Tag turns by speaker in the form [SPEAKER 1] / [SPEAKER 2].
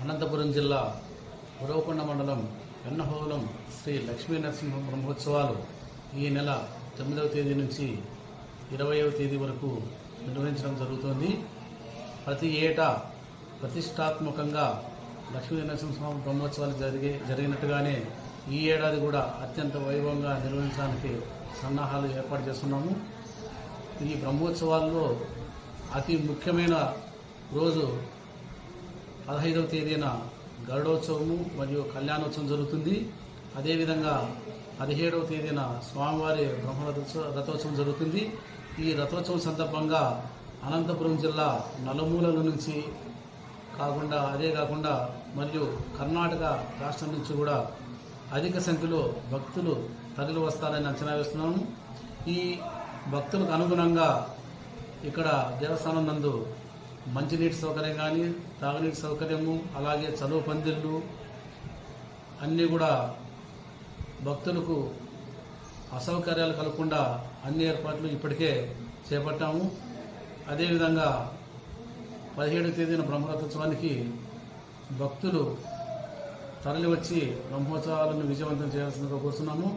[SPEAKER 1] అనంతపురం జిల్లా ఉరవకొండ మండలం వెన్నహోలం శ్రీ లక్ష్మీ నరసింహ బ్రహ్మోత్సవాలు ఈ నెల 9వ తేదీ నుంచి 20వ తేదీ వరకు నిర్వహించడం జరుగుతోంది. ప్రతి ఏటా ప్రతిష్టాత్మకంగా లక్ష్మీ నరసింహ బ్రహ్మోత్సవాలు జరిగినట్టుగానే ఈ ఏడాది కూడా అత్యంత వైభవంగా నిర్వహించడానికి సన్నాహాలు ఏర్పాటు చేస్తున్నాము. ఈ బ్రహ్మోత్సవాల్లో అతి ముఖ్యమైన రోజు 15వ తేదీన గరుడోత్సవము మరియు కళ్యాణోత్సవం జరుగుతుంది. అదేవిధంగా 17వ తేదీన స్వామివారి రథోత్సవం జరుగుతుంది. ఈ రథోత్సవం సందర్భంగా అనంతపురం జిల్లా నలుమూలల నుంచి అదే కాకుండా మరియు కర్ణాటక రాష్ట్రం నుంచి కూడా అధిక సంఖ్యలో భక్తులు తరలి వస్తారని అంచనా వేస్తున్నాము. ఈ భక్తులకు అనుగుణంగా ఇక్కడ దేవస్థానం నందు మంచినీటి సౌకర్యం కానీ, తాగునీటి సౌకర్యము, అలాగే చలువ పందిళ్ళు అన్నీ కూడా భక్తులకు అసౌకర్యాలు కలగకుండా అన్ని ఏర్పాట్లు ఇప్పటికే చేపట్టాము. అదేవిధంగా 17వ తేదీన బ్రహ్మరథోత్సవానికి భక్తులు తరలి వచ్చి బ్రహ్మోత్సవాలను విజయవంతం చేయాల్సిందిగా కోరుతున్నాము.